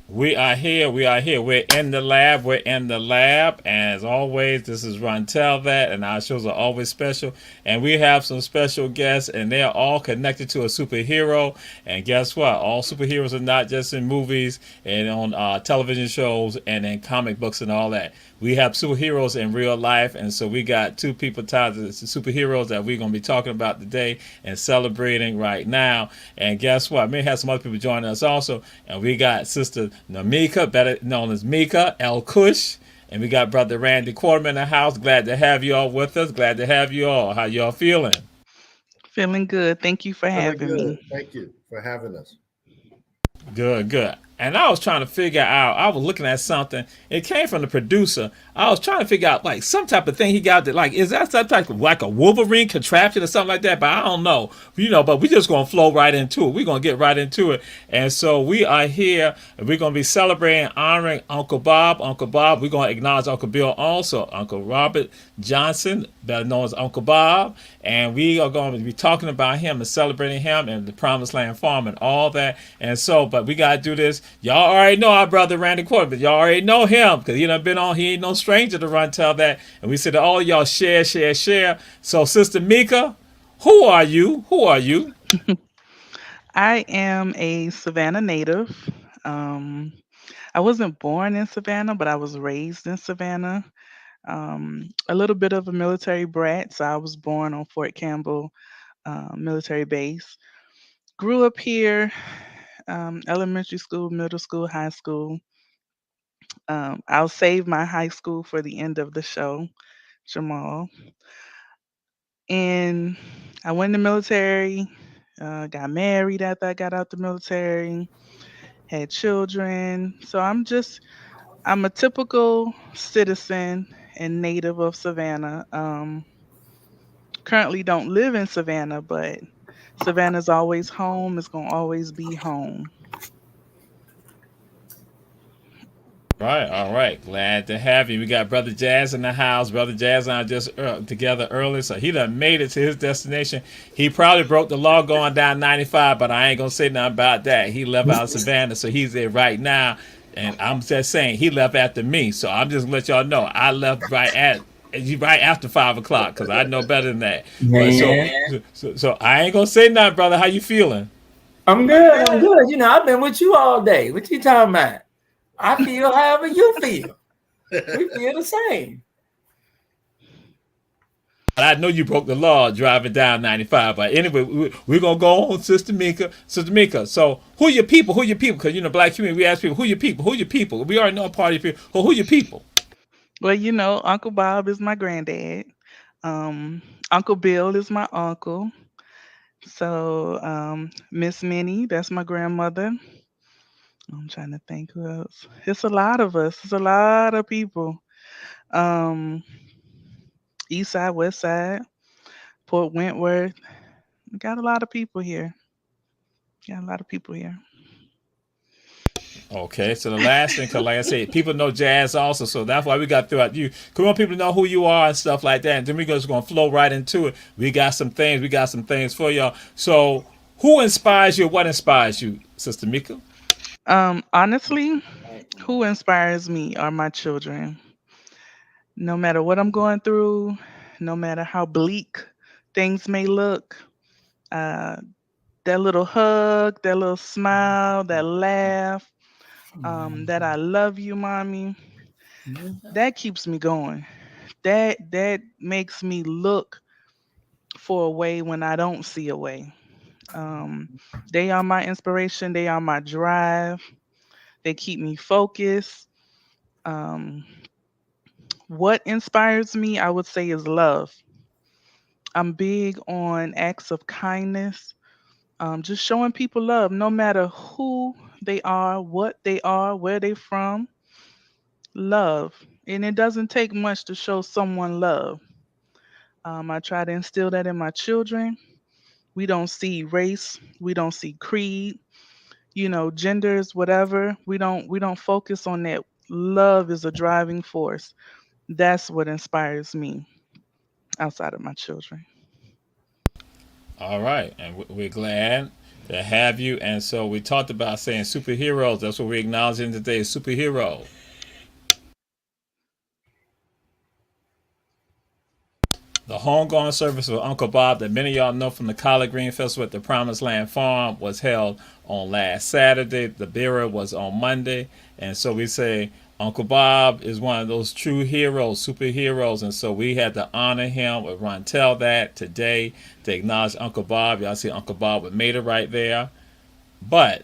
We are here. We are here. We're in the lab. We're in the lab. And as always, this is Run Tell That, and our shows are always special. And we have some special guests, and they're all connected to a superhero. And guess what? All superheroes are not just in movies and on television shows and in comic books and all that. We have superheroes in real life, and so we got two people tied to the superheroes that we're going to be talking about today and celebrating right now. And guess what? May have some other people joining us also. And we got Sister Namika, better known as Mika El Kush. And we got Brother Randy Quarterman in the house. Glad to have you all with us. Glad to have you all. How y'all feeling? Feeling good. Thank you for Feeling having good. me. Thank you for having us. Good, good. And I was trying to figure out, I was looking at something. It came from the producer. I was trying to figure out, like, some type of thing he got that, like, is that some type of, like, a Wolverine contraption or something like that? But I don't know. But we just going to flow right into it. We're going to get right into it. And so we are here, and we're going to be celebrating, honoring Uncle Bob. Uncle Bob, we're going to acknowledge Uncle Bill also, Uncle Robert Johnson, better known as Uncle Bob. And we are going to be talking about him and celebrating him and the Promised Land Farm and all that. And so, but we got to do this. Y'all already know our brother Randy Quarterman, but y'all already know him because he done been on. He ain't no stranger to Run Tell That. And we said to all y'all share, share, share. So, Sister Mika, who are you? Who are you? I am a Savannah native. Um, I wasn't born in Savannah, but I was raised in Savannah. A little bit of a military brat, so I was born on Fort Campbell military base. Grew up here, elementary school, middle school, high school. I'll save my high school for the end of the show, Jamal. And I went in the military, got married after I got out the military, had children. So I'm a typical citizen and native of Savannah. Currently don't live in Savannah, but Savannah's always home. It's going to always be home. Right, all right. Glad to have you. We got Brother Jazz in the house. Brother Jazz and I just together early, so he done made it to his destination. He probably broke the law going down 95, but I ain't gonna say nothing about that. He left out of Savannah, so he's there right now. And I'm just saying, he left after me, so I'm just gonna let y'all know I left right after 5 o'clock because I know better than that. But Man, so I ain't gonna say nothing, brother. How you feeling? I'm good. I'm good. I've been with you all day. What you talking about? I feel however you feel. We feel the same. I know you broke the law driving down 95, but anyway, we're gonna go on, Sister Mika. Sister Mika, so who your people? Who your people? Because black community, we ask people, who your people? Who your people? We already know a part of your people. Who your people? Well, Uncle Bob is my granddad. Um, Uncle Bill is my uncle. So, Miss Minnie, that's my grandmother. I'm trying to think who else. It's a lot of us. It's a lot of people. Um, East side, west side, Port Wentworth. We got a lot of people here. Got a lot of people here. Okay, so the last thing, because like I said, people know jazz also, so that's why we got throughout you. Come on, people to know who you are and stuff like that. And then we're just going to flow right into it. We got some things for y'all. So, who inspires you? What inspires you, Sister Mika? Honestly, who inspires me are my children. No matter what I'm going through, no matter how bleak things may look, uh, that little hug, that little smile, that laugh, that I love you, mommy, that keeps me going. That makes me look for a way when I don't see a way. Um, they are my inspiration. They are my drive. They keep me focused. Um, what inspires me, I would say, is love. I'm big on acts of kindness, just showing people love, no matter who they are, what they are, where they from. Love, and it doesn't take much to show someone love. I try to instill that in my children. We don't see race, we don't see creed, genders, whatever. We don't focus on that. Love is a driving force. That's what inspires me outside of my children. All right, and we're glad to have you. And so we talked about saying superheroes. That's what we're acknowledging today, superhero. The homegoing service of Uncle Bob that many of y'all know from the Collard Green Festival at the Promised Land Farm was held on last Saturday. The burial was on Monday. And so we say Uncle Bob is one of those true heroes, superheroes. And so we had to honor him with Tell that today to acknowledge Uncle Bob. Y'all see Uncle Bob with Mater right there. But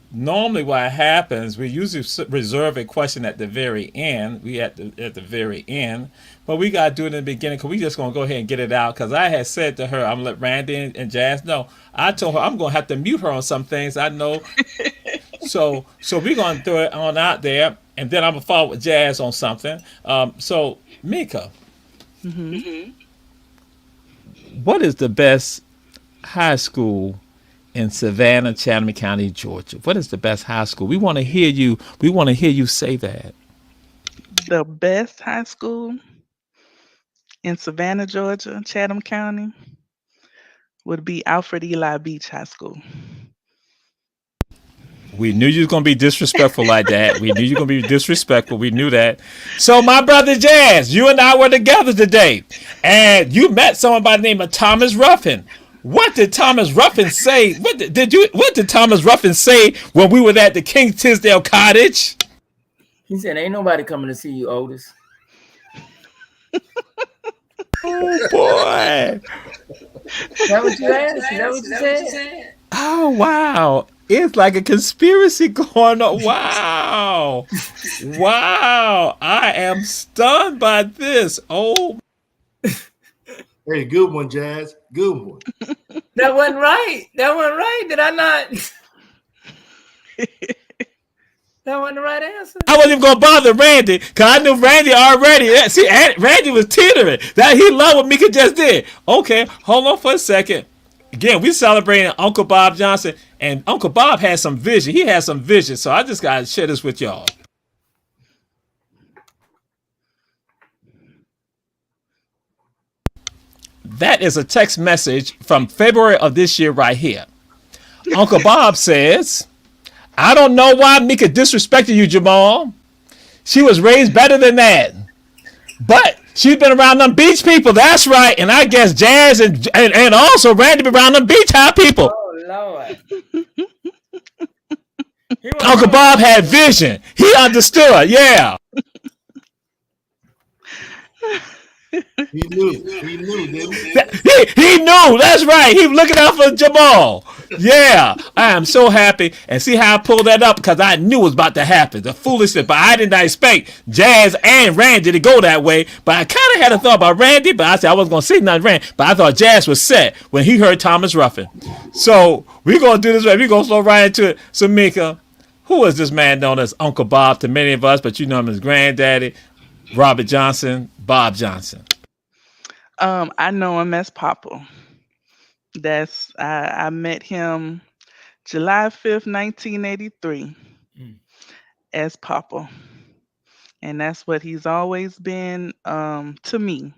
normally what happens, we usually reserve a question at the very end. We at the very end, but we gotta do it in the beginning because we just gonna go ahead and get it out. Because I had said to her, I'm gonna let Randy and Jazz know. I told her I'm gonna have to mute her on some things. I know. So we're gonna throw it on out there, and then I'm gonna follow with Jazz on something. So Mika, Hmm. what is the best high school in Savannah, Chatham County, Georgia? What is the best high school? We want to hear you. We want to hear you say that. The best high school in Savannah, Georgia, Chatham County, would be Alfred Eli Beach High School. We knew you was gonna be disrespectful like that. We knew you were gonna be disrespectful. We knew that. So my brother Jazz, you and I were together today, and you met someone by the name of Thomas Ruffin. What did Thomas Ruffin say? What did Thomas Ruffin say when we were at the King Tisdale Cottage? He said, "Ain't nobody coming to see you, Otis." Oh boy! Is that what you asked? Is that what you said? Oh wow! It's like a conspiracy going on. Wow! Wow! I am stunned by this. Oh, Hey, good one, Jazz. Good one. That wasn't right. That wasn't right. Did I not? That wasn't the right answer. I wasn't even gonna bother Randy because I knew Randy already. See, Randy was teetering. That he loved what Mika just did. Okay, hold on for a second. Again, we celebrating Uncle Bob Johnson, and Uncle Bob had some vision. He had some vision, so I just gotta share this with y'all. That is a text message from February of this year right here. Uncle Bob says, I don't know why Mika disrespected you, Jamal. She was raised better than that. But she's been around them beach people. That's right. And I guess Jazz and also Randy been around them beach high people. Oh, Lord. Uncle Bob had vision. He understood. Yeah. He knew. He knew, didn't he? He knew. That's right. He was looking out for Jamal. Yeah. I am so happy. And see how I pulled that up? Because I knew it was about to happen. The foolishness. But I did not expect Jazz and Randy to go that way. But I kind of had a thought about Randy. But I said I wasn't going to say nothing Randy. But I thought Jazz was set when he heard Thomas Ruffin. So we're going to do this way. We're going to flow right into it. So Mika, who is this man known as Uncle Bob to many of us? But you know him as Granddaddy, Robert Johnson, Bob Johnson. I know him as Papa. I met him July 5th, 1983, as Papa. And that's what he's always been to me.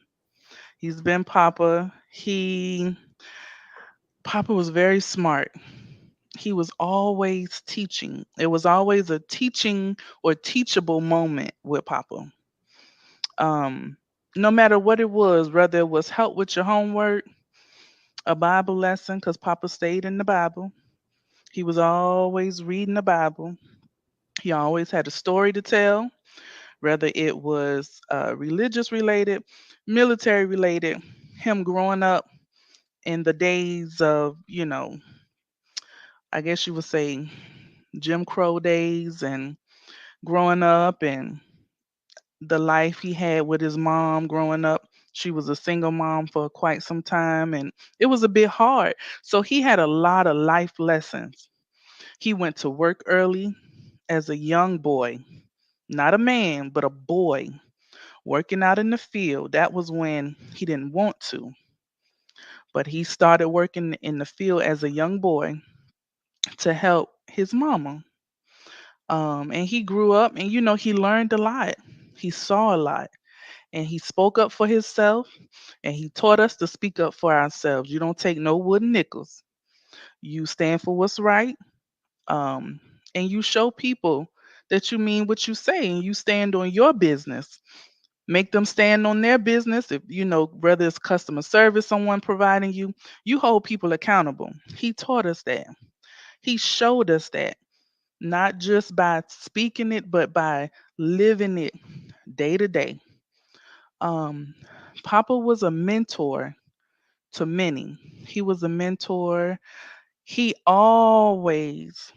He's been Papa. Papa was very smart. He was always teaching. It was always a teaching or teachable moment with Papa. Um, no matter what it was, whether it was help with your homework, a Bible lesson, because Papa stayed in the Bible. He was always reading the Bible. He always had a story to tell, whether it was religious related, military related. Him growing up in the days of, I guess you would say, Jim Crow days and growing up, and the life he had with his mom growing up. She was a single mom for quite some time, and it was a bit hard. So he had a lot of life lessons. He went to work early as a young boy, not a man, but a boy, working out in the field. That was when he didn't want to, but he started working in the field as a young boy to help his mama. And he grew up, and he learned a lot. He saw a lot, and he spoke up for himself, and he taught us to speak up for ourselves. You don't take no wooden nickels. You stand for what's right, um, and you show people that you mean what you say, and you stand on your business. Make them stand on their business. If whether it's customer service, someone providing you hold people accountable. He taught us that. He showed us that, not just by speaking it, but by living it day to day. Um, Papa was a mentor to many. He was a mentor. He always,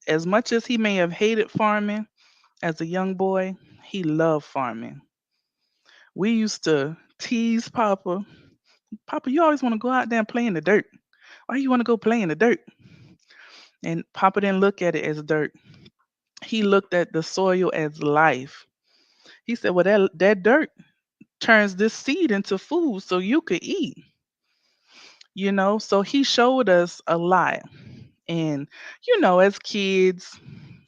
as much as he may have hated farming as a young boy, he loved farming. We used to tease Papa. Papa, you always want to go out there and play in the dirt. Why you want to go play in the dirt? And Papa didn't look at it as dirt. He looked at the soil as life. He said, well, that dirt turns this seed into food so you could eat. So he showed us a lot. And as kids,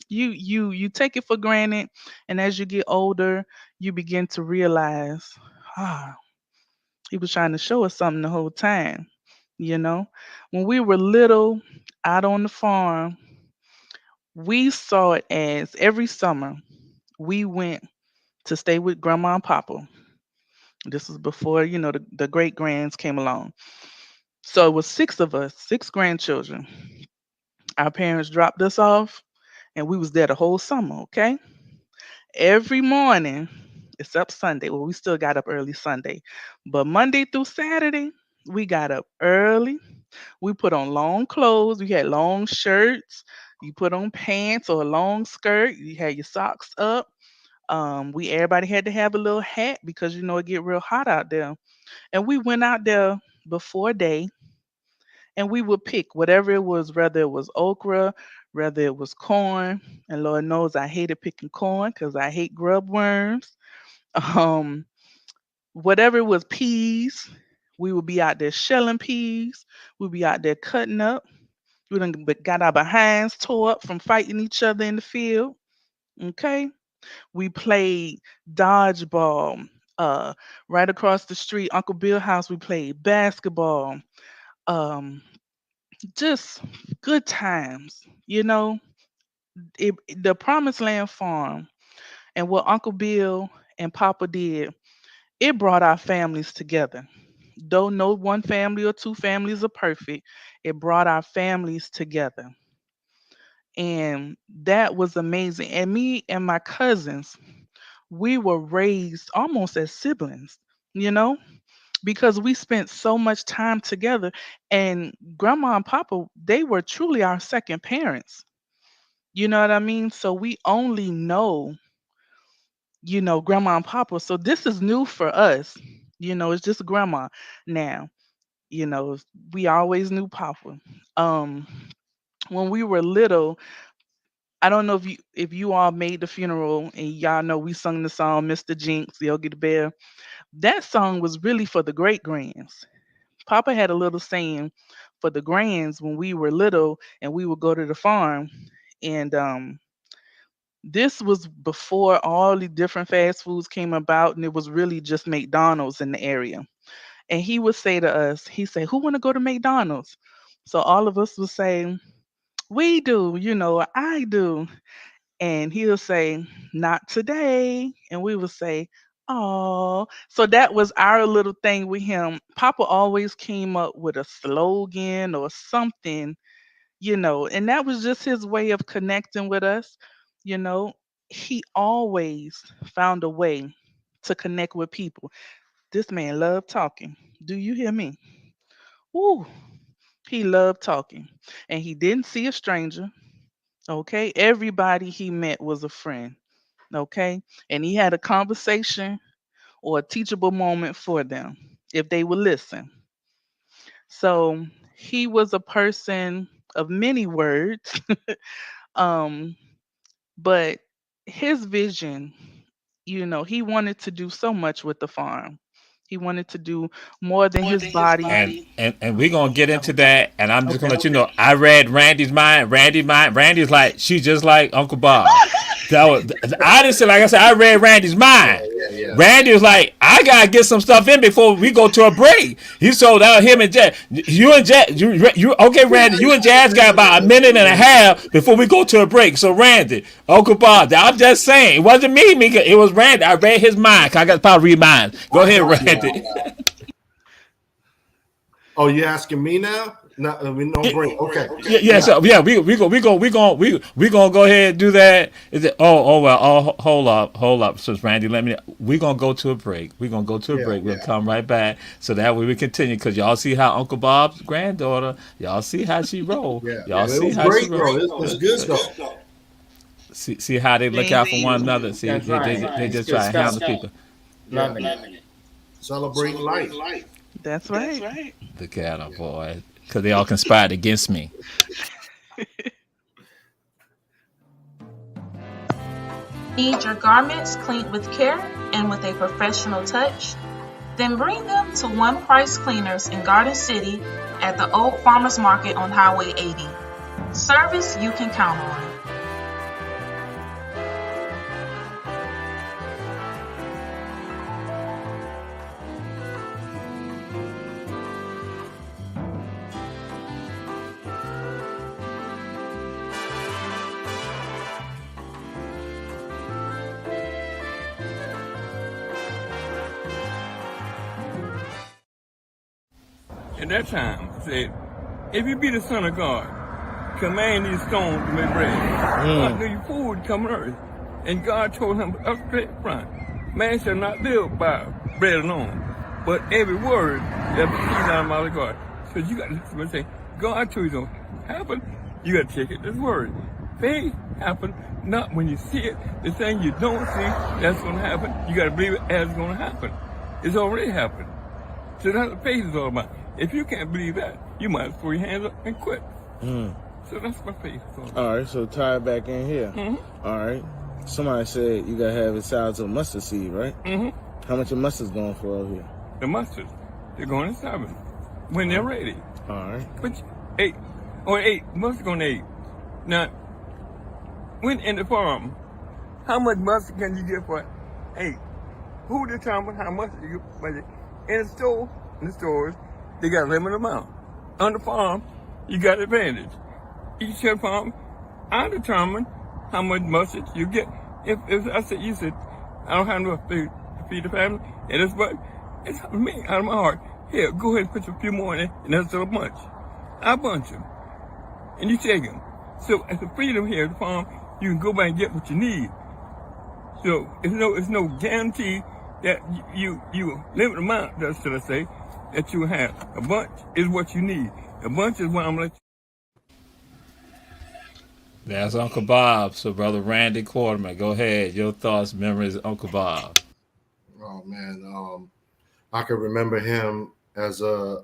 you take it for granted, and as you get older, you begin to realize, ah, he was trying to show us something the whole time. you know when we were little, out on the farm, we saw it as every summer we went to stay with grandma and papa. This was before the great grands came along. So it was six of us, six grandchildren. Our parents dropped us off, and we was there the whole summer. Okay, every morning except Sunday. Well, we still got up early Sunday, but Monday through Saturday we got up early. We put on long clothes. We had long shirts. You put on pants or a long skirt. You had your socks up. We everybody had to have a little hat because it get real hot out there. And we went out there before day, and we would pick whatever it was, whether it was okra, whether it was corn. And Lord knows I hated picking corn because I hate grub worms. Um, Whatever it was, peas. We would be out there shelling peas. We'd be out there cutting up. We done got our behinds tore up from fighting each other in the field. Okay. We played dodgeball. Uh, right across the street, Uncle Bill house, we played basketball. Um, just good times. The Promised Land Farm and what Uncle Bill and Papa did, it brought our families together. Though no one family or two families are perfect, it brought our families together. And that was amazing. And me and my cousins, we were raised almost as siblings, you know, because we spent so much time together. And grandma and papa, they were truly our second parents. You know what I mean? So we only know, grandma and papa. So this is new for us. It's just grandma now. You know, we always knew papa. Um, when we were little, I don't know if you all made the funeral, and y'all know we sung the song Mr. Jinx, Yogi the Bear. That song was really for the great grands. Papa had a little saying for the grands when we were little and we would go to the farm. And this was before all the different fast foods came about, and it was really just McDonald's in the area. And he would say to us, he said, "Who want to go to McDonald's?" So all of us would say, "We do, I do." And he'll say, "Not today." And we would say, "Oh." So that was our little thing with him. Papa always came up with a slogan or something, and that was just his way of connecting with us. You know, he always found a way to connect with people. This man loved talking. Do you hear me? Ooh, He loved talking, and he didn't see a stranger. Okay, everybody he met was a friend. Okay, and he had a conversation or a teachable moment for them if they would listen. So he was a person of many words, um, but his vision, he wanted to do so much with the farm. He wanted to do more than his body. And we're gonna get into that, and I'm just Okay. gonna let you know I read Randy's mind. Randy's like, she's just like Uncle Bob. That was, I didn't say, like I said, I read Randy's mind. Yeah. Randy was like, I gotta get some stuff in before we go to a break. He sold out him and Jazz. You and Jazz, you okay, Randy? You and Jazz got about a minute and a half before we go to a break. So Randy, Uncle Bob, I'm just saying, it wasn't me, Mika. It was Randy. I read his mind. I got to probably read mine. Go ahead, Randy. Oh, you asking me now? No, we no break. Okay. Yeah. So yeah, we gonna go ahead and do that. Is it? Hold up. Since Randy, we gonna go to a break. We're gonna go to a break. We'll come right back. So that way we continue, because y'all see how Uncle Bob's granddaughter. Y'all see how she roll. Y'all see how she roll. It was good though. See how they look out for one another. See, That's they right. just try to handle people. Loving it. Celebrating life. That's right. Look at them, boy, because they all conspired against me. Need your garments cleaned with care and with a professional touch? Then bring them to One Price Cleaners in Garden City at the Old Farmers Market on Highway 80. Service you can count on. At that time, said, if you be the Son of God, command these stones to make bread. I knew your food come on earth. And God told him up straight front, man shall not live by bread alone, but every word that proceeds out of the mouth of God. So you got to listen and say, God told you to happen, you got to check it, this word. Faith happen not when you see it, the thing you don't see, that's going to happen. You got to believe it as it's going to happen. It's already happened. So that's what faith is all about. If you can't believe that, you might throw your hands up and quit. So that's what faith is all about. All right, so tie it back in here. All right. Somebody said you got to have the size of a mustard seed, right? How much of mustard's going for over here? The mustard, they're going to 7 when they're ready. All right. But 8, mustard going to 8. Now, when in the farm, how much mustard can you get for 8? Who determines how much you get for it? In the stores, they got a limited amount. On the farm, you got advantage. Each farm, I determine how much mustard you get. If I said, you said, I don't have enough food to feed the family, and it's what, it's me, out of my heart. Here, go ahead and put a few more in it, and that's still a bunch. I bunch them, and you take them. So as a freedom here at the farm, you can go back and get what you need. So it's no guarantee that you limit amount, should I say, that you have. A bunch is what you need. A bunch is what I'm going to let you. That's Uncle Bob. So, Brother Randy Quarterman, go ahead. Your thoughts, memories of Uncle Bob. Oh man, I could remember him as a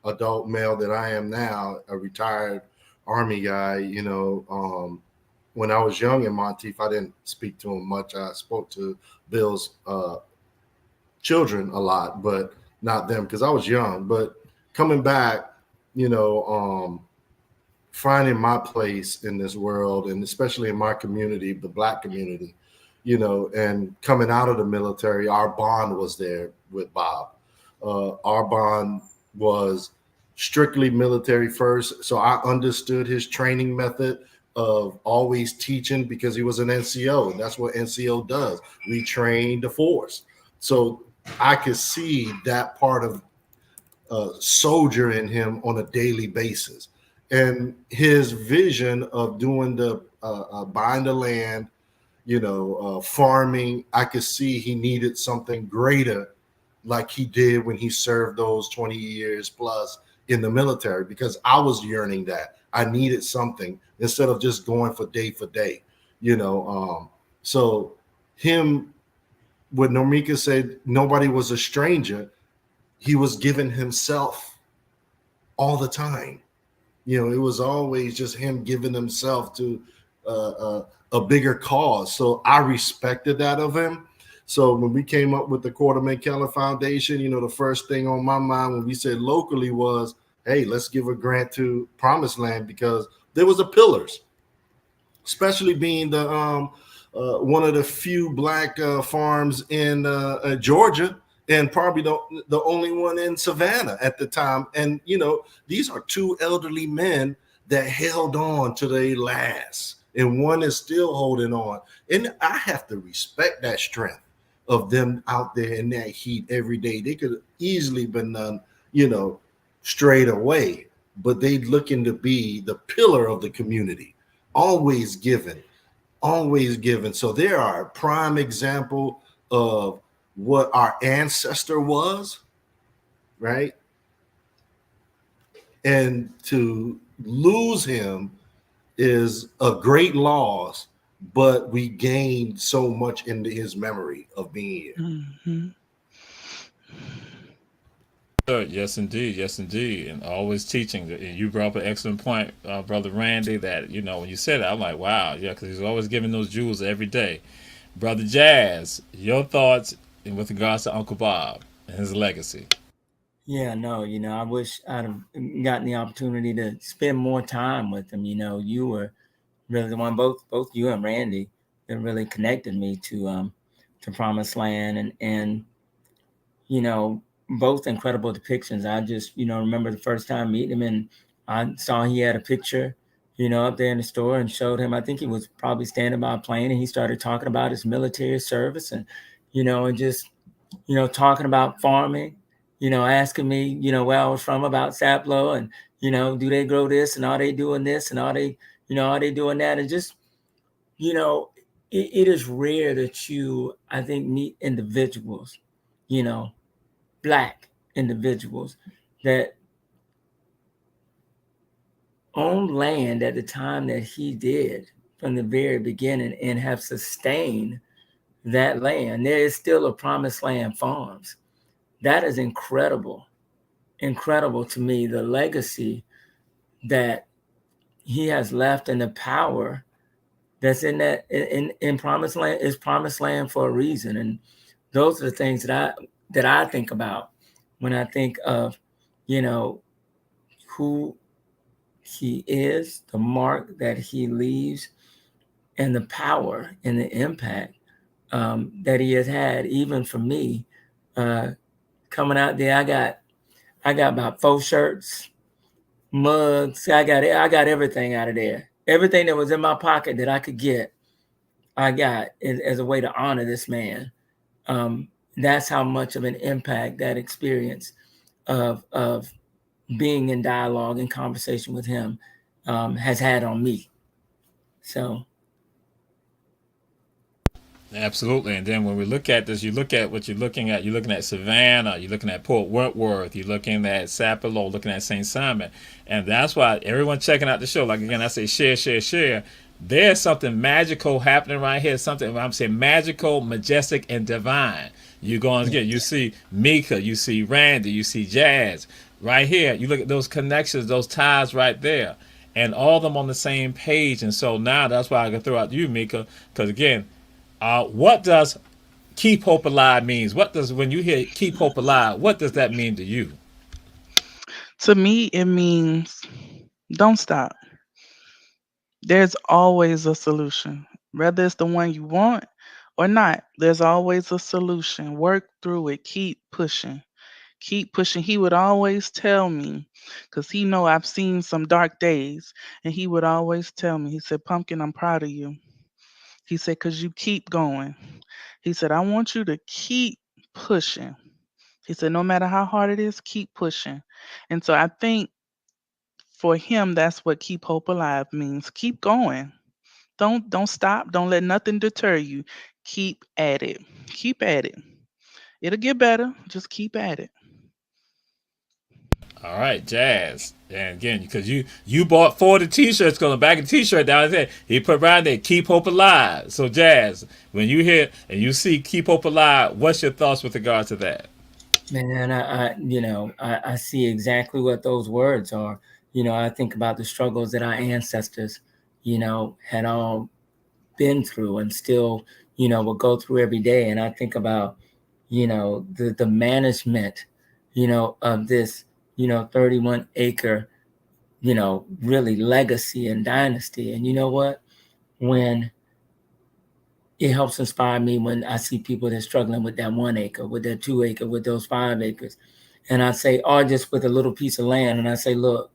adult male that I am now, a retired Army guy. When I was young in Monteith, I didn't speak to him much. I spoke to Bill's children a lot, but not them because I was young. But coming back, finding my place in this world, and especially in my community, the Black community, and coming out of the military, our bond was there with Bob. Our bond was strictly military first. So I understood his training method of always teaching because he was an NCO. And that's what NCO does. We train the force. So I could see that part of soldier in him on a daily basis. And his vision of doing the buying the land, farming, I could see he needed something greater like he did when he served those 20 years plus in the military because I was yearning that. I needed something instead of just going for day, you know. So him, what Nomika said, nobody was a stranger. He was giving himself all the time. You know, it was always just him giving himself to a bigger cause. So I respected that of him. So when we came up with the Quarterman Keller Foundation, you know, the first thing on my mind when we said locally was, hey, let's give a grant to Promised Land because there was the pillars, especially being the one of the few black farms in Georgia, and probably the only one in Savannah at the time. And, you know, these are two elderly men that held on to their last, and one is still holding on. And I have to respect that strength of them out there in that heat every day. They could have easily been done, you know, straight away, but they looking to be the pillar of the community, always giving. So they are a prime example of what our ancestor was, right? And to lose him is a great loss, but we gained so much into his memory of being here. Mm-hmm. Yes, indeed. Yes, indeed. And always teaching. And you brought up an excellent point, Brother Randy, that, you know, when you said it, I'm like, wow. Yeah, because he's always giving those jewels every day. Brother Jazz, your thoughts with regards to Uncle Bob and his legacy. Yeah, no, you know, I wish I'd have gotten the opportunity to spend more time with him. You know, you were really the one, both you and Randy, that really connected me to Promised Land, and you know, both incredible depictions. I just, you know, remember the first time meeting him, and I saw he had a picture, you know, up there in the store, and showed him. I think he was probably standing by a plane, and he started talking about his military service, and you know, and just, you know, talking about farming, you know, asking me, you know, where I was from, about Sapelo, and you know, do they grow this, and are they doing this, and are they, you know, are they doing that, and just, you know, it is rare that you, I think, meet individuals, you know, Black individuals that owned land at the time that he did from the very beginning and have sustained that land. There is still a Promised Land Farms. That is incredible to me, the legacy that he has left and the power that's in that in Promised Land. Is Promised Land for a reason. And those are the things that I think about when I think of, you know, who he is, the mark that he leaves, and the power and the impact that he has had, even for me, coming out there. I got about 4 shirts, mugs. I got everything out of there. Everything that was in my pocket that I could get, I got as a way to honor this man. That's how much of an impact that experience of being in dialogue and conversation with him has had on me. So. Absolutely. And then when we look at this, you look at what you're looking at. You're looking at Savannah. You're looking at Port Wentworth. You're looking at Sapelo. Looking at St. Simon. And that's why everyone checking out the show, like again, I say share. There's something magical happening right here. Something I'm saying magical, majestic, and divine. You go and get. You see Mika. You see Randy. You see Jazz. Right here. You look at those connections, those ties right there, and all of them on the same page. And so now that's why I can throw out you, Mika, because again. What does keep hope alive means? What does, when you hear keep hope alive, what does that mean to you? To me, it means don't stop. There's always a solution, whether it's the one you want or not. There's always a solution. Work through it. Keep pushing. Keep pushing. He would always tell me, because he know I've seen some dark days, and he would always tell me, he said, Pumpkin, I'm proud of you. He said, because you keep going. He said, I want you to keep pushing. He said, no matter how hard it is, keep pushing. And so I think for him, that's what keep hope alive means. Keep going. Don't stop. Don't let nothing deter you. Keep at it. Keep at it. It'll get better. Just keep at it. All right, Jazz. And again, because you bought 40 T-shirts, going back a T-shirt down there, he put around there, Keep Hope Alive. So, Jazz, when you hear and you see Keep Hope Alive, what's your thoughts with regard to that? Man, I see exactly what those words are. I think about the struggles that our ancestors, had all been through and still, will go through every day. And I think about, the management, of this, 31 acre, really legacy and dynasty. And you know what? When it helps inspire me when I see people that's struggling with that 1 acre, with that 2 acre, with those 5 acres. And I say, or just with a little piece of land. And I say, look,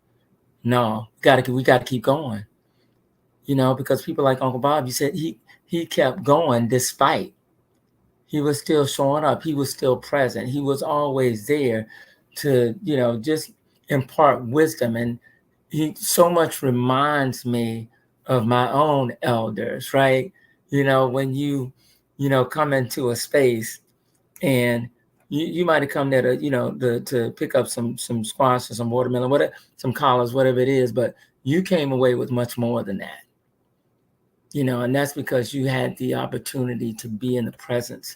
no, we gotta keep going. Because people like Uncle Bob, you said he kept going despite. He was still showing up. He was still present. He was always there to, just impart wisdom. And he so much reminds me of my own elders, right? When you come into a space and you might have come there to, to pick up some squash or some watermelon, whatever, some collards, whatever it is, but you came away with much more than that. And that's because you had the opportunity to be in the presence,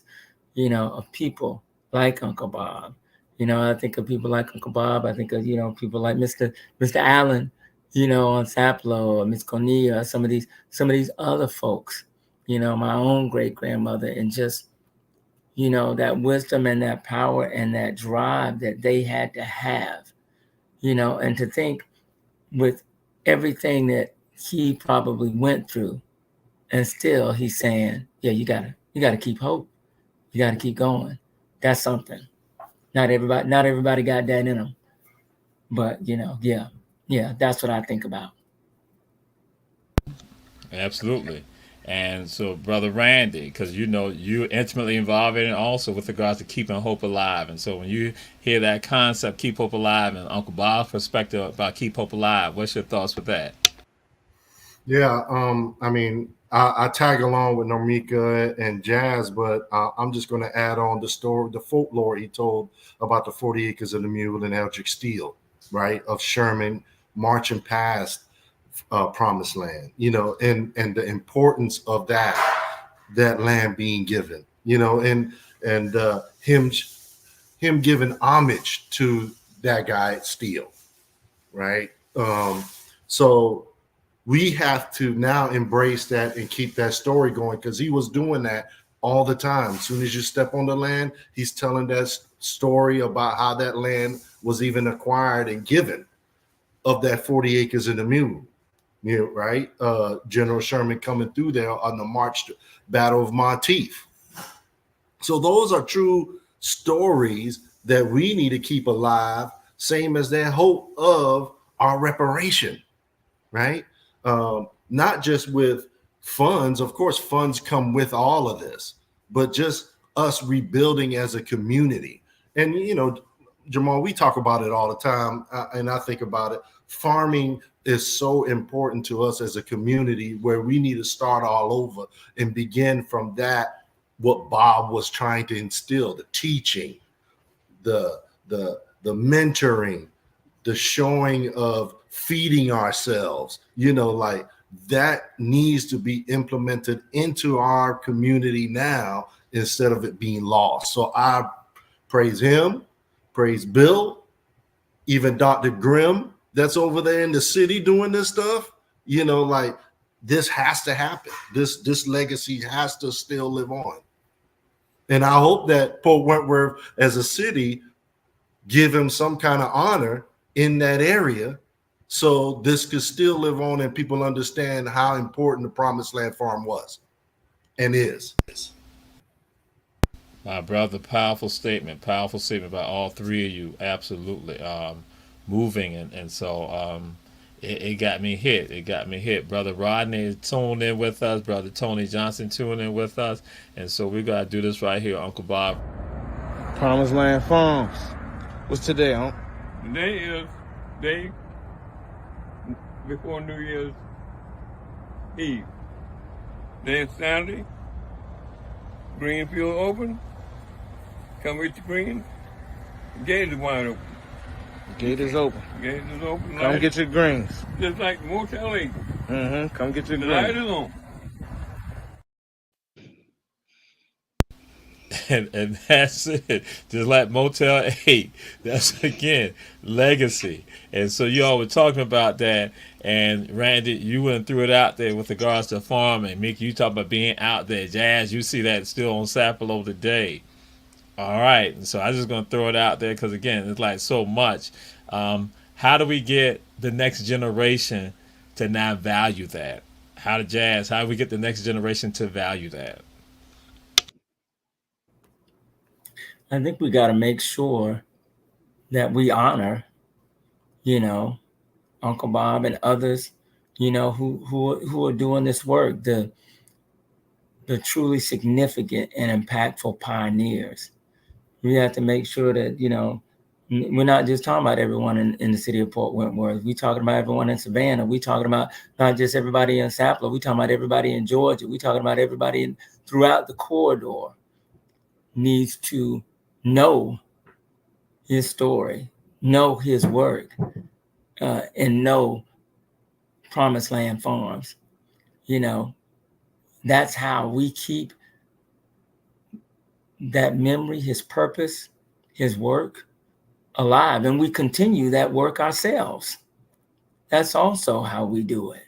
of people like Uncle Bob. I think of people like Uncle Bob. I think of, people like Mr. Allen, on Saplo, or Miss Cornelia, some of these other folks, my own great grandmother, and just, that wisdom and that power and that drive that they had to have, and to think with everything that he probably went through, and still he's saying, yeah, you gotta keep hope. You gotta keep going. That's something. Not everybody got that in them. But yeah, that's what I think about. Absolutely. And so, Brother Randy, because you're intimately involved in it also with regards to keeping hope alive. And so when you hear that concept, Keep Hope Alive, and Uncle Bob's perspective about Keep Hope Alive, what's your thoughts with that? Yeah, I tag along with Nomika and Jazz, but I'm just going to add on the folklore he told about the 40 acres of the mule and Eldrick Steele, right, of Sherman marching past Promised Land, and the importance of that land being given, and him giving homage to that guy Steele, right? So we have to now embrace that and keep that story going, because he was doing that all the time. As soon as you step on the land, he's telling that story about how that land was even acquired and given, of that 40 acres in the mule, right? General Sherman coming through there on the March Battle of Monteith. So those are true stories that we need to keep alive, same as that hope of our reparation, right? Not just with funds. Of course, funds come with all of this, but just us rebuilding as a community. And, Jamal, we talk about it all the time, and I think about it. Farming is so important to us as a community, where we need to start all over and begin from that, what Bob was trying to instill, the teaching, the mentoring, the showing of feeding ourselves, like that needs to be implemented into our community now, instead of it being lost. So I praise him, praise Bill, even Dr. Grimm that's over there in the city doing this stuff. This has to happen. This legacy has to still live on. And I hope that Port Wentworth as a city give him some kind of honor in that area, so this could still live on and people understand how important the Promised Land Farm was and is. My brother, powerful statement by all three of you. Absolutely. Moving. And so it got me hit. Brother Rodney tuned in with us. Brother Tony Johnson tuned in with us. And so we got to do this right here, Uncle Bob. Promised Land Farms. What's today, Unc? Today is day before New Year's Eve. Then Saturday, Greenfield open. Come with your green. The gate is wide open. Gate is open. Gate is open. Come get your greens. Just like Motel 8. Come get your The light greens. is on. And that's it. Just like Motel 8. That's again legacy. And so you all were talking about that. And Randy, you went and threw it out there with regards to farming. Mickey, you talk about being out there. Jazz, you see that still on Sapelo today. All right. So I'm just going to throw it out there because, again, it's like so much. How do we get the next generation to now value that? How do we get the next generation to value that? I think we got to make sure that we honor, Uncle Bob and others, who are doing this work, the truly significant and impactful pioneers. We have to make sure that, we're not just talking about everyone in the city of Port Wentworth. We're talking about everyone in Savannah. We're talking about not just everybody in Sapelo. We're talking about everybody in Georgia. We're talking about everybody throughout the corridor needs to know his story, know his work, and know Promised Land Farms. That's how we keep that memory, his purpose, his work alive. And we continue that work ourselves. That's also how we do it.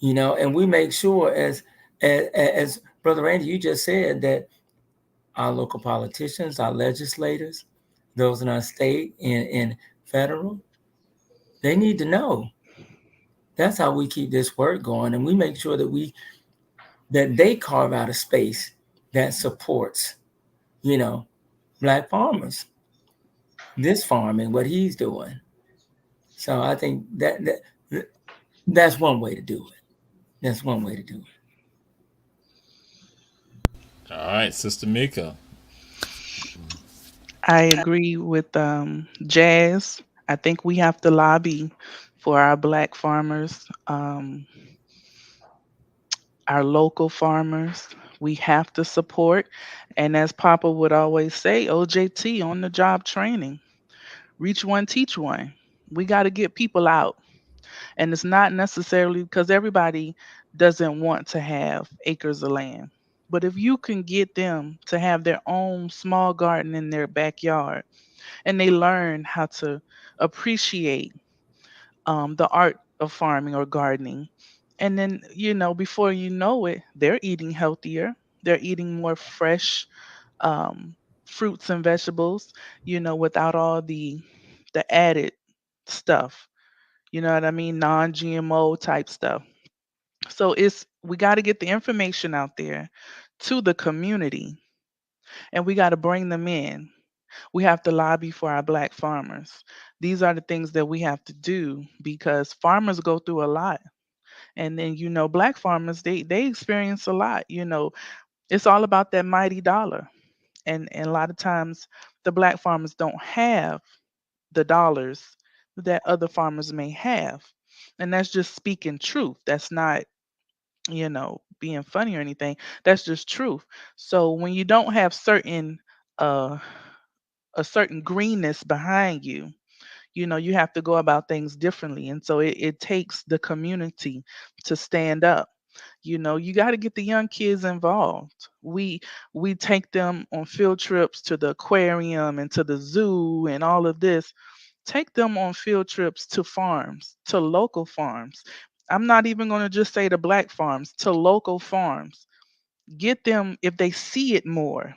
And we make sure, as Brother Randy, you just said, that our local politicians, our legislators, those in our state and federal, they need to know. That's how we keep this work going. And we make sure that they carve out a space that supports, Black farmers, this farming, what he's doing. So I think that's one way to do it. That's one way to do it. All right, Sister Mika. I agree with Jazz. I think we have to lobby for our Black farmers, our local farmers. We have to support. And as Papa would always say, OJT, on the job training. Reach one, teach one. We got to get people out. And it's not necessarily because everybody doesn't want to have acres of land. But if you can get them to have their own small garden in their backyard and they learn how to appreciate the art of farming or gardening, and then, before you know it, they're eating healthier. They're eating more fresh fruits and vegetables, without all the added stuff. You know what I mean? Non-GMO type stuff. So we got to get the information out there to the community, and we got to bring them in. We have to lobby for our Black farmers. These are the things that we have to do because farmers go through a lot. And then, Black farmers, they experience a lot. It's all about that mighty dollar. And a lot of times the Black farmers don't have the dollars that other farmers may have. And that's just speaking truth. That's not, being funny or anything. That's just truth. So when you don't have uh a certain greenness behind you, you have to go about things differently. And so it takes the community to stand up. You got to get the young kids involved. We take them on field trips to the aquarium and to the zoo and all of this. Take them on field trips to farms, to local farms. I'm not even going to just say to Black farms, to local farms. Get them, if they see it more,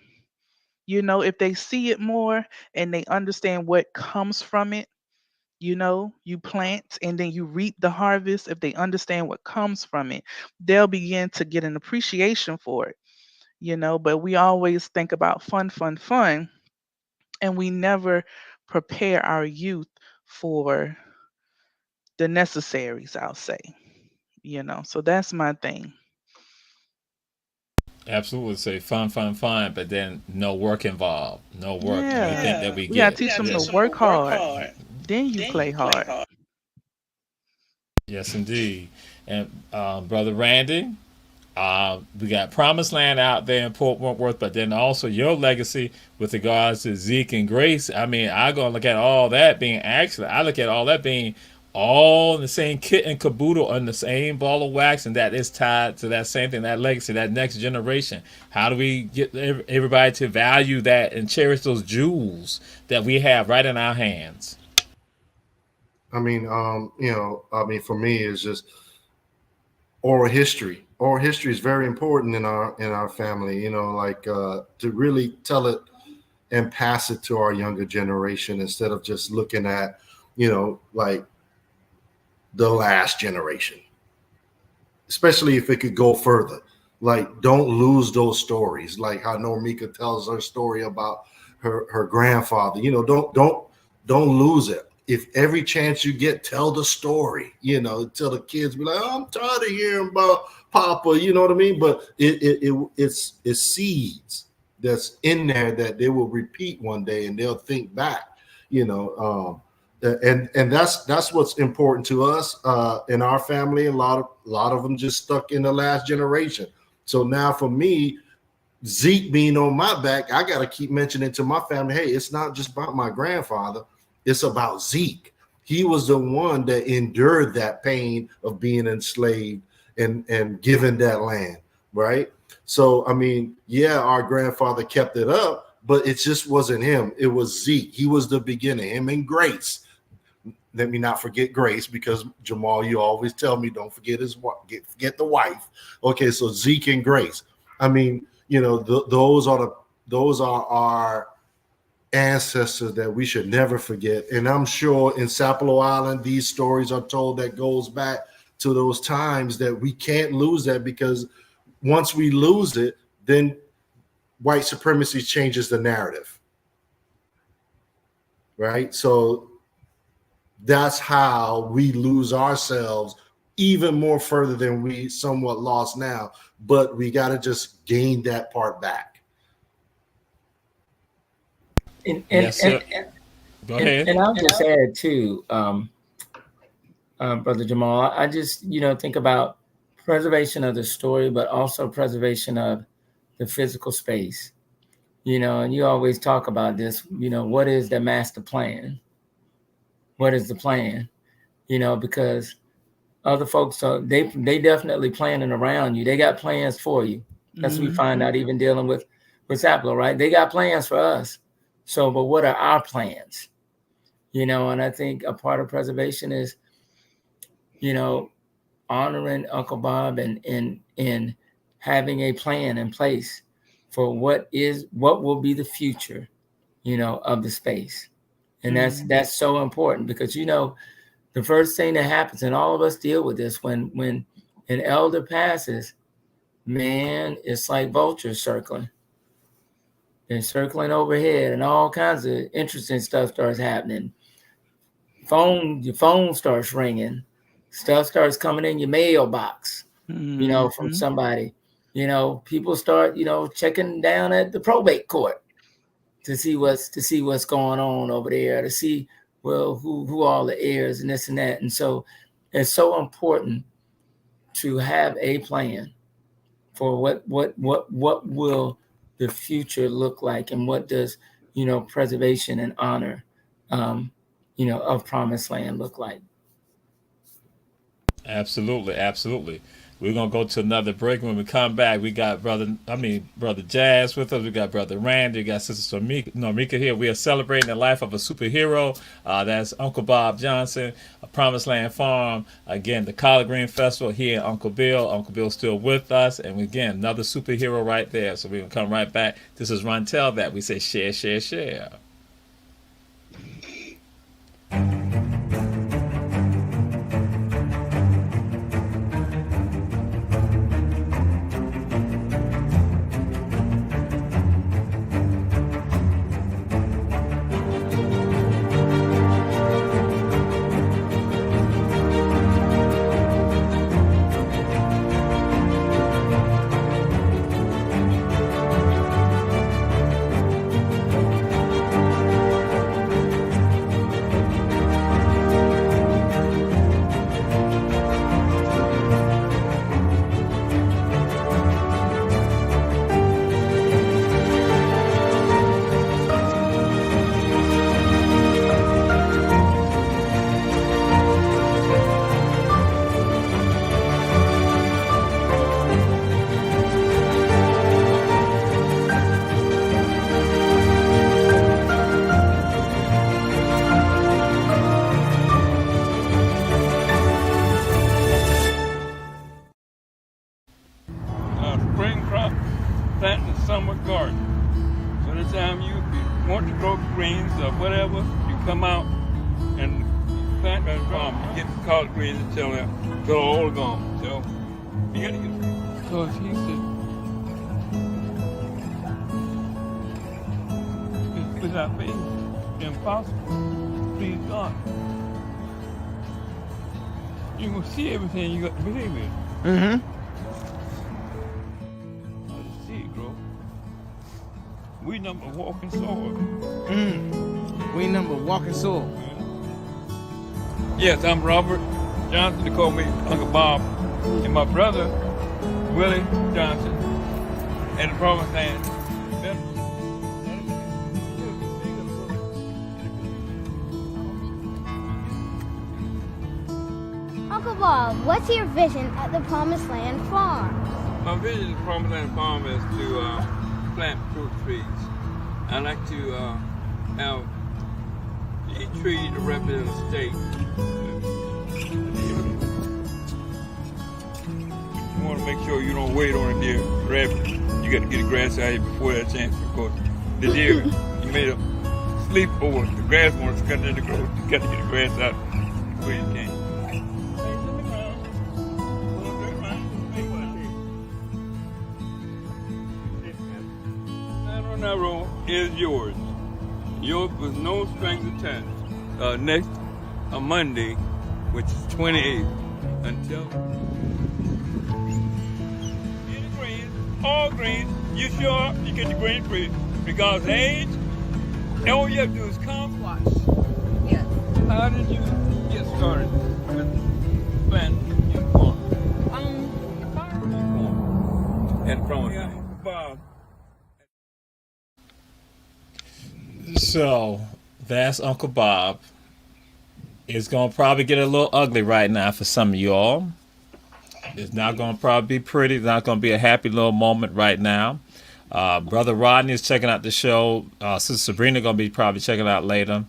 if they see it more and they understand what comes from it, you plant and then you reap the harvest. If they understand what comes from it, they'll begin to get an appreciation for it, but we always think about fun, fun, fun, and we never prepare our youth for the necessaries, I'll say, so that's my thing. Absolutely say fun, fun, fun, but then no work involved. No work. And we think that we We gotta get. teach them to work hard, then you play hard. Yes, indeed. And Brother Randy, We got Promised Land out there in Port Wentworth, but then also your legacy with regards to Zeke and Grace. I mean, I go and look at all that being I look at all that being all in the same kit and caboodle on the same ball of wax, and that is tied to that same thing, that legacy, that next generation. How do we get everybody to value that and cherish those jewels that we have right in our hands? I mean, for me, it's just oral history. Oral history is very important in our family, to really tell it and pass it to our younger generation instead of just looking at, like the last generation, especially if it could go further. Like, don't lose those stories. Like how Normika tells her story about her grandfather, don't lose it. If every chance you get, tell the story, tell the kids, be like, oh, I'm tired of hearing about Papa, you know what I mean? But it's seeds that's in there that they will repeat one day and they'll think back, and that's what's important to us in our family. A lot of them just stuck in the last generation. So now for me, Zeke being on my back, I got to keep mentioning to my family, hey, it's not just about my grandfather. It's about Zeke. He was the one that endured that pain of being enslaved and given that land, right? So, I mean, yeah, our grandfather kept it up, but it just wasn't him. It was Zeke. He was the beginning, him and Grace. Let me not forget Grace, because Jamal, you always tell me don't forget forget the wife. Okay, so Zeke and Grace. I mean, those are our ancestors that we should never forget. And I'm sure in Sapelo Island, these stories are told that goes back to those times that we can't lose that, because once we lose it, then white supremacy changes the narrative. Right? So that's how we lose ourselves even more further than we somewhat lost now. But we got to just gain that part back. Yes, sir. Go ahead. And I'll just add too, Brother Jamal, I just, think about preservation of the story, but also preservation of the physical space, and you always talk about this, what is the master plan? What is the plan? Because other folks, they definitely planning around you. They got plans for you. That's what we find out even dealing with Sapelo, right? They got plans for us. So, but what are our plans? And I think a part of preservation is, honoring Uncle Bob and having a plan in place for what will be the future, of the space. And that's so important, because, the first thing that happens, and all of us deal with this, when an elder passes, man, it's like vultures circling. They're circling overhead, and all kinds of interesting stuff starts happening. Your phone starts ringing. Stuff starts coming in your mailbox, from somebody. People start, checking down at the probate court to see what's going on over there, to see, well, who all the heirs and this and that. And so it's so important to have a plan for what will the future look like, and what does, preservation and honor, of Promised Land look like. Absolutely, absolutely. We're gonna go to another break. When we come back, we got Brother Jazz with us. We got Brother Randy. We got Sister Normika here. We are celebrating the life of a superhero. That's Uncle Bob Johnson, a Promised Land Farm. Again, the Collard Green Festival here in Uncle Bill. Uncle Bill's still with us, and again, another superhero right there. So we're gonna come right back. This is Run Tell That. We say share, share, share. plant the summer garden. So the time you want to grow greens or whatever, you come out and plant that farm. You get the collard greens until they're all gone. So you gotta get it. Because he said, without faith, impossible. Please God. You will see everything you got to believe in. Mm-hmm. See it grow. We number walking soil. We number walking soul. Yes, I'm Robert Johnson. They call me Uncle Bob. And my brother, Willie Johnson, and the Promised Land. Uncle Bob, what's your vision at the Promised Land Farm? My vision of the Promised Land Farm is to plant fruit trees. I like to have each tree to represent a state. You want to make sure you don't wait on a deer rabbit. You got to get the grass out here before that chance. Of course, the deer, you made a sleep over the grass wants to cut in the growth. You got to get the grass out before you can. Narrow is yours. Yours with no strings attached. Next Monday, which is 28th, until any greens, all greens, you show up, you get the green free. Because age, all you have to do is come. Yes. How did you get started with planting your farm? And from Bob. So that's Uncle Bob. It's gonna probably get a little ugly right now for some of y'all. It's not gonna probably be pretty. It's not gonna be a happy little moment right now. Brother Rodney is checking out the show. Sister Sabrina gonna be probably checking it out later.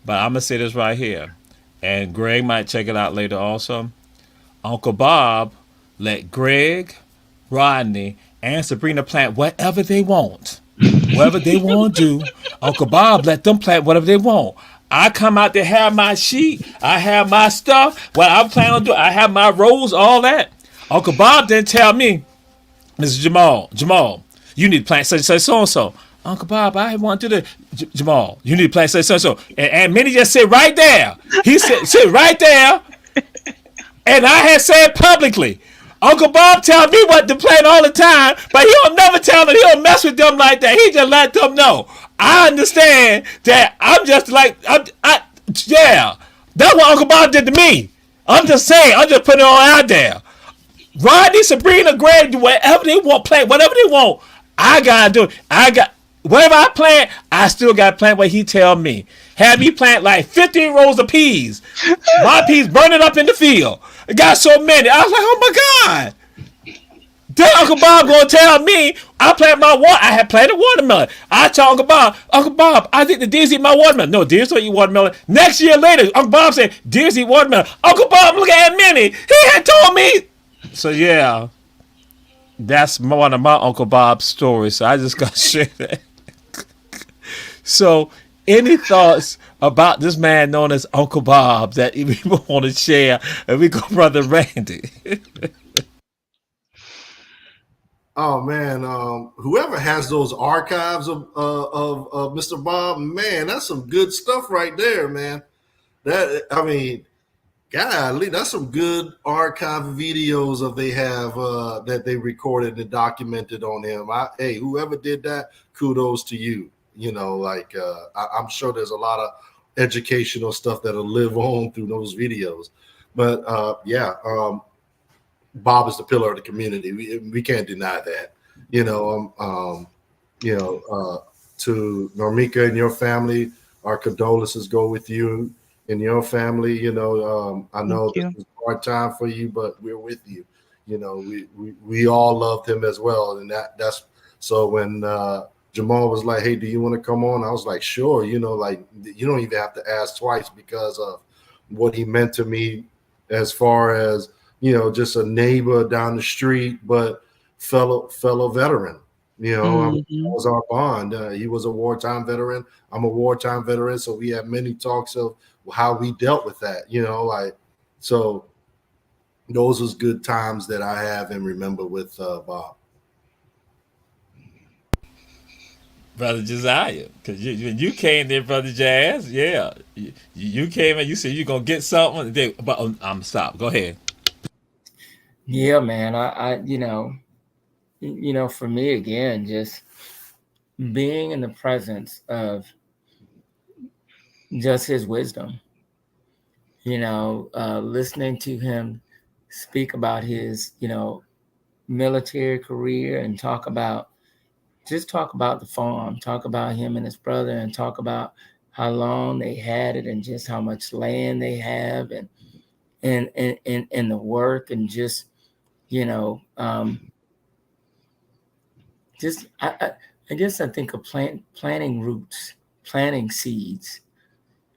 But I'm gonna say this right here, and Greg might check it out later also. Uncle Bob let Greg, Rodney, and Sabrina plant whatever they want. Whatever they want to do, Uncle Bob let them plant whatever they want. I come out there, have my sheet, I have my stuff, what I'm planning on doing, I have my rows, all that. Uncle Bob didn't tell me, Mr. Jamal, you need to plant such so and so. Uncle Bob, I want to do this. Jamal, you need to plant such so. And Minnie just sit right there. He sit right there, and I had said publicly. Uncle Bob tell me what to plant all the time, but he don't never tell them. He don't mess with them like that. He just let them know. I understand that I'm just like, yeah. That's what Uncle Bob did to me. I'm just saying. I'm just putting it all out there. Rodney, Sabrina, Greg, whatever they want, plant whatever they want. I gotta do it. Whatever I plant, I still gotta plant what he tell me. Have me plant like 15 rows of peas. My peas burning up in the field. It got so many. I was like, oh my God. Then Uncle Bob gonna tell me I had planted watermelon. I tell Uncle Bob, I think the deers eat my watermelon. No, deers don't eat watermelon. Next year later, Uncle Bob said, deers eat watermelon. Uncle Bob, look at Minnie. He had told me. So yeah, that's one of my Uncle Bob's stories. So I just gotta share that. So, any thoughts about this man known as Uncle Bob that people want to share? And we go, Brother Randy. Oh man, whoever has those archives of Mr. Bob, man, that's some good stuff right there, man. Golly, that's some good archive videos of they have that they recorded and documented on him. Hey, whoever did that, kudos to you. You know, I'm sure there's a lot of educational stuff that'll live on through those videos. But Bob is the pillar of the community. We can't deny that. To Normika and your family, our condolences go with you and your family. I know this is a hard time for you, but we're with you. We all loved him as well, and that's so when Jamal was like, hey, do you want to come on? I was like, sure. You don't even have to ask twice because of what he meant to me as far as, just a neighbor down the street, but fellow veteran, You know, that Mhm. was our bond. He was a wartime veteran. I'm a wartime veteran, so we had many talks of how we dealt with that. You know, like so. Those was good times that I have and remember with Bob. Brother Josiah, because you came there, Brother Jazz. Yeah, you came and you said you're gonna get something. But I'm stop. Go ahead. Yeah, man. I for me again, just being in the presence of just his wisdom, listening to him speak about his, military career and talk about the farm, talk about him and his brother, and talk about how long they had it and just how much land they have and the work and just, just I guess I think of planting roots, planting seeds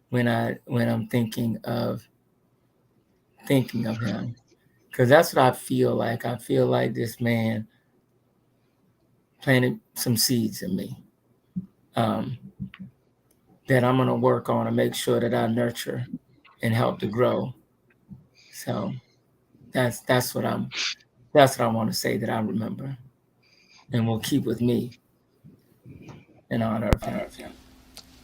when I'm thinking of him, because that's what I feel like. I feel like this man planted some seeds in me, that I'm going to work on and make sure that I nurture and help to grow. So that's what I want to say that I remember and will keep with me in honor of him.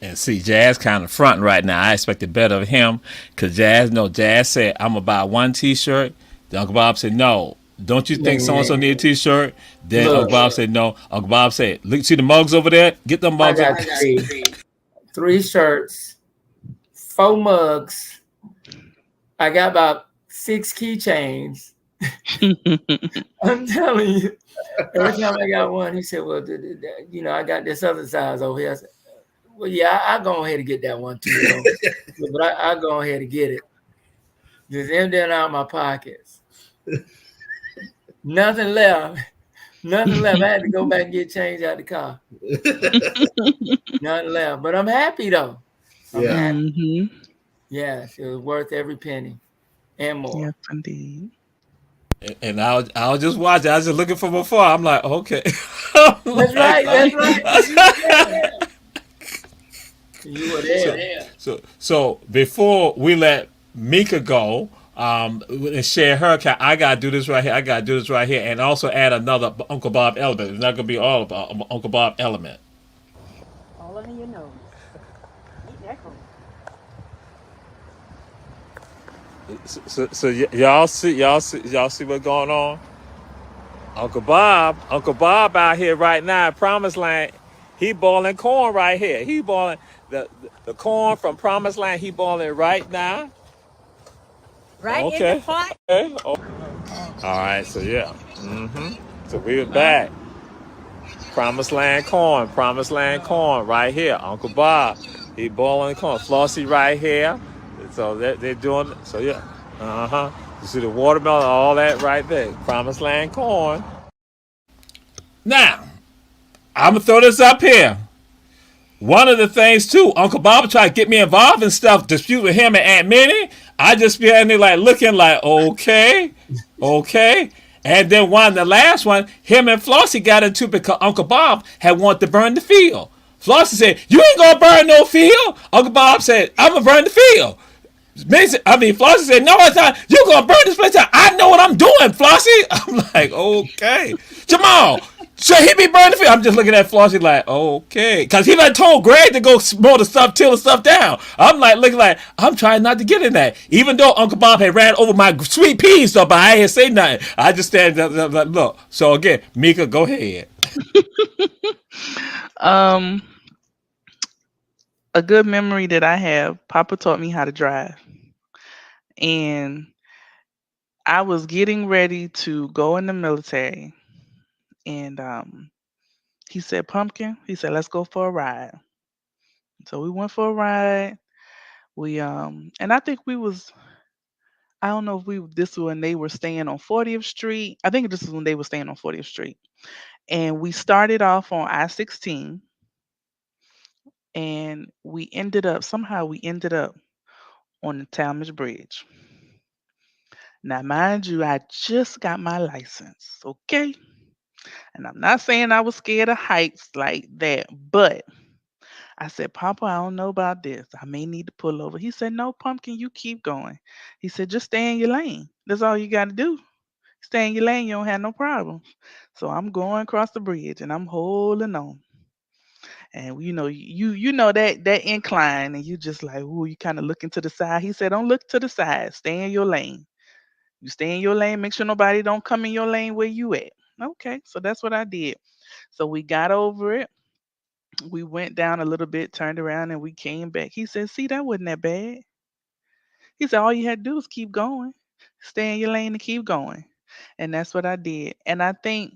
And see, Jazz kind of fronting right now. I expected better of him because Jazz said, I'm going to buy one T-shirt. Then Uncle Bob said, no. Don't you think so-and-so need a T-shirt? Then Look. Uncle Bob said, no. Uncle Bob said, look, see the mugs over there? Get them mugs. I got three shirts, 4 mugs. I got about 6 keychains. I'm telling you, every time I got one, he said, well, I got this other size over here. I said, well, yeah, I'll go ahead and get that one too. But I'll go ahead and get it. Just emptying out my pockets. Nothing left. Nothing left. I had to go back and get change out the car. Nothing left. But I'm happy though. I'm happy. Mhm. Yes, it was worth every penny and more. Yes, indeed. And I was just watching. I was just looking from afar. I'm like, okay. That's right. That's right. You were there. So before we let Mika go, and share her account, I gotta do this right here. I gotta do this right here, and also add another Uncle Bob element. It's not gonna be all about Uncle Bob element. All under your nose. Eat that crow. So y'all see what's going on? Uncle Bob out here right now, Promised Land. He boiling corn right here. He boiling the corn from Promised Land. He boiling right now. Right in the pot. Okay. All right. So yeah. So we're back. Promised Land corn right here. Uncle Bob, he boiling corn. Flossie right here. So they're doing. So yeah. You see the watermelon, all that right there. Promised Land corn. Now, I'm gonna throw this up here. One of the things too, Uncle Bob tried to get me involved in stuff, dispute with him and Aunt Minnie. I just be in there like looking like, okay. And then the last one, him and Flossie got into because Uncle Bob had wanted to burn the field. Flossie said, you ain't gonna burn no field. Uncle Bob said, I'm gonna burn the field. Flossie said, no, it's not. You're gonna burn this place down. I know what I'm doing, Flossie. I'm like, okay. Jamal, should he be burning the field? I'm just looking at Flossie like, okay. Because he like told Greg to go mow the stuff, till the stuff down. I'm like, looking like, I'm trying not to get in that. Even though Uncle Bob had ran over my sweet peas stuff, but I ain't say nothing. I just stand there, look. So again, Mika, go ahead. A good memory that I have, Papa taught me how to drive. And I was getting ready to go in the military. And he said, Pumpkin, he said, let's go for a ride. So we went for a ride. We and I think I don't know if this was when they were staying on 40th Street. I think this is when they were staying on 40th Street. And we started off on I-16. And we ended up on the Talmadge Bridge. Now, mind you, I just got my license, okay? And I'm not saying I was scared of heights like that, but I said, Papa, I don't know about this. I may need to pull over. He said, No, Pumpkin, you keep going. He said, Just stay in your lane. That's all you got to do. Stay in your lane, you don't have no problems. So I'm going across the bridge and I'm holding on. And you know that incline, and you just like, ooh, you kind of looking to the side. He said, Don't look to the side. Stay in your lane. You stay in your lane, make sure nobody don't come in your lane where you at. Okay, so that's what I did. So we got over it. We went down a little bit, turned around, and we came back. He said, See, that wasn't that bad. He said, All you had to do was keep going. Stay in your lane and keep going. And that's what I did. And I think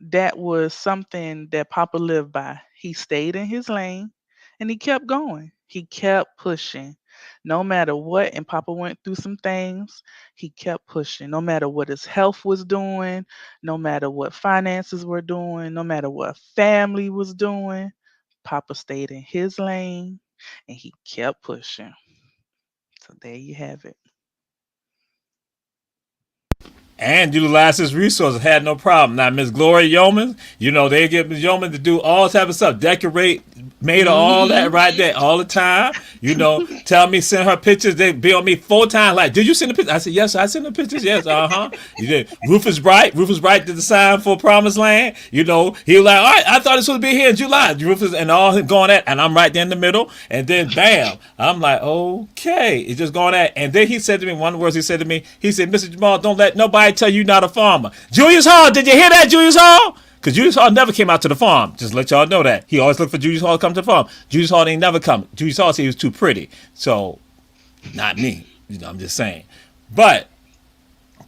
that was something that Papa lived by. He stayed in his lane and he kept going. He kept pushing. No matter what, and Papa went through some things, he kept pushing. No matter what his health was doing, no matter what finances were doing, no matter what family was doing, Papa stayed in his lane and he kept pushing. So there you have it. And utilize his resources. Had no problem. Now, Miss Gloria Yeoman, they get Miss Yeoman to do all type of stuff, decorate, made her all that right there all the time. Tell me, send her pictures. They bill me 4 times. Like, did you send the pictures? I said, yes, I sent the pictures. Yes, You did. Rufus Bright did the sign for Promised Land. He was like, all right, I thought this would be here in July. Rufus and all him going at, and I'm right there in the middle. And then bam, I'm like, okay, it's just going at. And then he said to me, one of the words he said to me, he said, Mr. Jamal, don't let nobody tell you not a farmer. Julius Hall, did you hear that, Julius Hall? Because Julius Hall never came out to the farm. Just let y'all know that. He always looked for Julius Hall to come to the farm. Julius Hall ain't never come. Julius Hall said he was too pretty. So, not me. I'm just saying. But,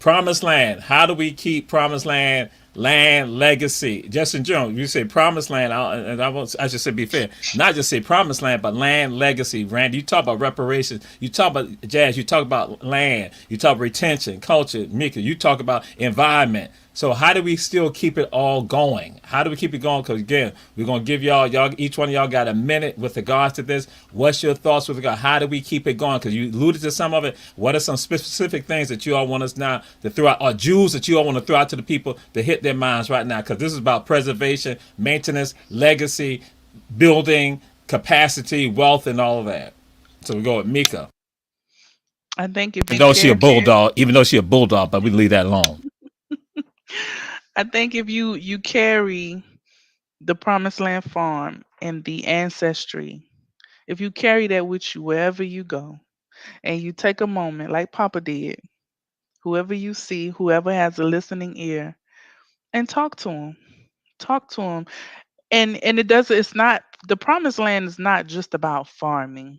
Promised Land. How do we keep Promised Land legacy? Just in general, you say Promised Land, I should say be fair. Not just say Promised Land, but land legacy. Randy, you talk about reparations. You talk about Jazz. You talk about land. You talk about retention, culture. Mika, you talk about environment. So how do we still keep it all going? How do we keep it going? Because again, we're gonna give y'all each one of y'all got a minute with regards to this. What's your thoughts with regard? How do we keep it going? Because you alluded to some of it. What are some specific things that you all want us now to throw out, or jewels that you all want to throw out to the people to hit their minds right now? Because this is about preservation, maintenance, legacy, building, capacity, wealth, and all of that. So we go with Mika. I think if even though she a bulldog, but we leave that alone. I think if you carry the Promised Land Farm and the ancestry, if you carry that with you wherever you go, and you take a moment like Papa did, whoever you see, whoever has a listening ear, and talk to them. And it's not, the Promised Land is not just about farming.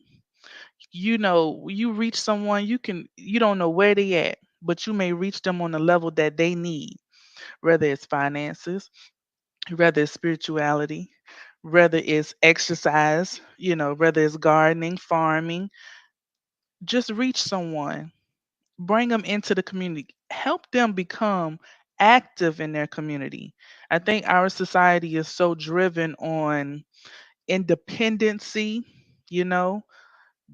You reach someone, you don't know where they at, but you may reach them on the level that they need, whether it's finances, whether it's spirituality, whether it's exercise, whether it's gardening, farming. Just reach someone, bring them into the community, help them become active in their community. I think our society is so driven on independency, you know,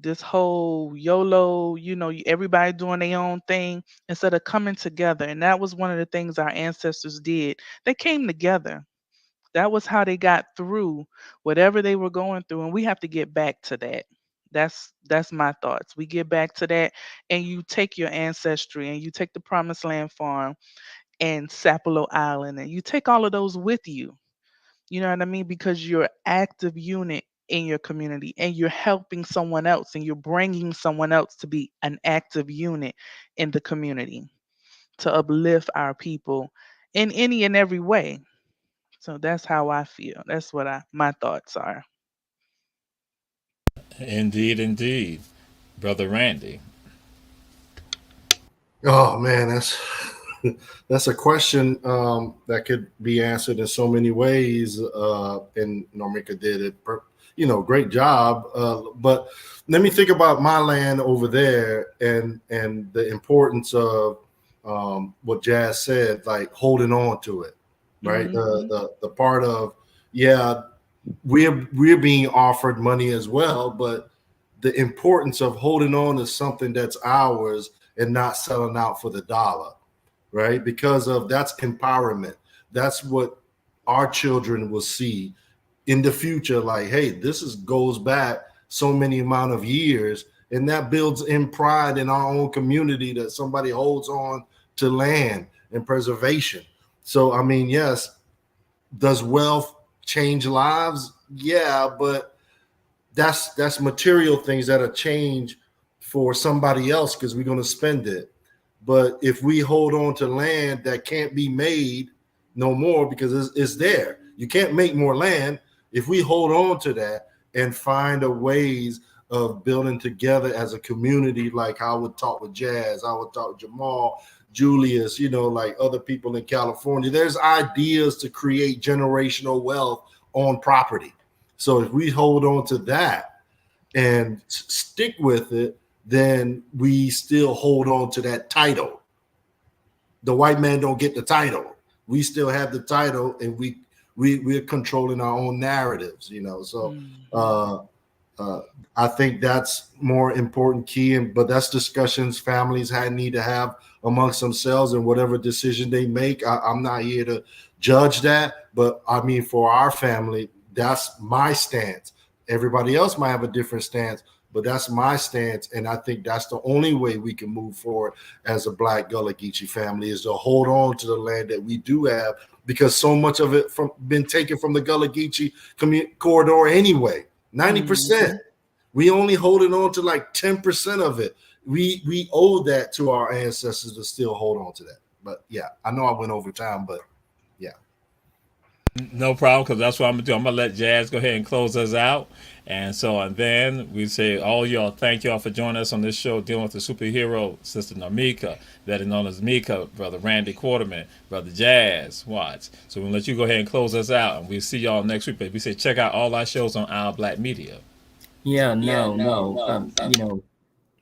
this whole YOLO, everybody doing their own thing instead of coming together. And that was one of the things our ancestors did. They came together. That was how they got through whatever they were going through. And we have to get back to that. That's my thoughts. We get back to that, and you take your ancestry and you take the Promised Land Farm and Sapelo Island, and you take all of those with you. You know what I mean? Because you're an active unit in your community, and you're helping someone else, and you're bringing someone else to be an active unit in the community to uplift our people in any and every way. So that's how I feel. That's what my thoughts are. Indeed. Brother Randy. Oh man, that's a question that could be answered in so many ways. And Normika did it, great job. But let me think about my land over there and the importance of what Jazz said, like holding on to it, right? Mhm. The part of, yeah, we're being offered money as well, but the importance of holding on to something that's ours and not selling out for the dollar, right? Because of that's empowerment. That's what our children will see in the future, like, hey, goes back so many amount of years, and that builds in pride in our own community that somebody holds on to land and preservation. So, I mean, yes, does wealth change lives? Yeah, but that's material things that'll change for somebody else because we're going to spend it. But if we hold on to land that can't be made no more because it's there, you can't make more land. If we hold on to that and find a ways of building together as a community, like I would talk with Jazz, I would talk with Jamal, Julius, like other people in California, there's ideas to create generational wealth on property. So if we hold on to that and stick with it, then we still hold on to that title. The white man don't get the title. We still have the title, and we're controlling our own narratives, So I think that's more important key, but that's discussions families need to have amongst themselves, and whatever decision they make. I'm not here to judge that, but I mean, for our family, that's my stance. Everybody else might have a different stance, but that's my stance, and I think that's the only way we can move forward as a Black Gullah Geechee family is to hold on to the land that we do have, because so much of it been taken from the Gullah Geechee corridor anyway. 90%. We only holding on to like 10% of it. We owe that to our ancestors to still hold on to that. But yeah, I know I went over time, but yeah. No problem, because that's what I'm going to do. I'm going to let Jazz go ahead and close us out. And then we say, all y'all, thank y'all for joining us on this show, dealing with the superhero, Sister Namika, that is known as Mika, Brother Randy Quarterman, Brother Jazz Watts. So we'll let you go ahead and close us out, and we'll see y'all next week. But we say, check out all our shows on Our Black Media.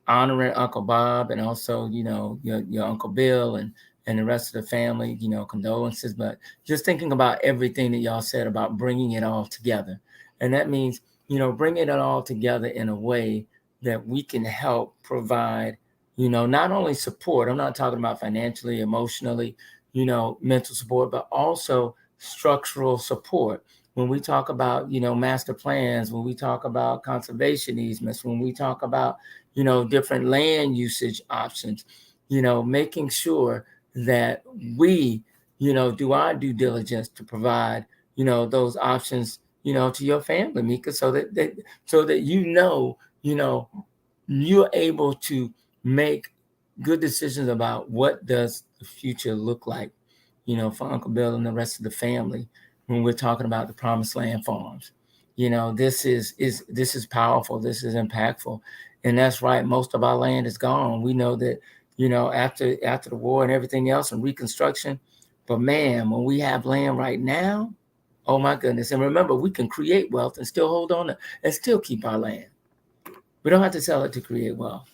Honoring Uncle Bob, and also, your Uncle Bill and the rest of the family, condolences, but just thinking about everything that y'all said about bringing it all together. And that means, bringing it all together in a way that we can help provide, not only support, I'm not talking about financially, emotionally, mental support, but also structural support. When we talk about, master plans, when we talk about conservation easements, when we talk about, different land usage options, making sure that we, do our due diligence to provide, those options, to your family, Mika, so that you're able to make good decisions about what does the future look like, for Uncle Bill and the rest of the family when we're talking about the Promised Land Farms. This is powerful. This is impactful. And that's right. Most of our land is gone. We know that, after the war and everything else and Reconstruction. But man, when we have land right now, oh my goodness. And remember, we can create wealth and still hold on to and still keep our land. We don't have to sell it to create wealth.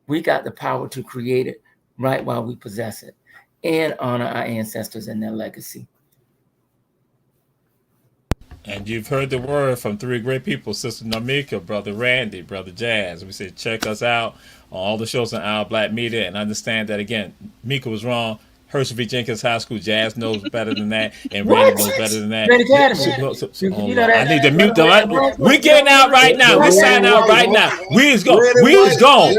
We got the power to create it right while we possess it and honor our ancestors and their legacy. And you've heard the word from three great people, Sister Namika, Brother Randy, Brother Jazz. We say check us out on all the shows on Our Black Media, and understand that, again, Mika was wrong. Herschel V. Jenkins High School, Jazz knows better than that, and Randy knows better than that. I need to mute them. We're getting out right now. We're signing out right now. We's gone.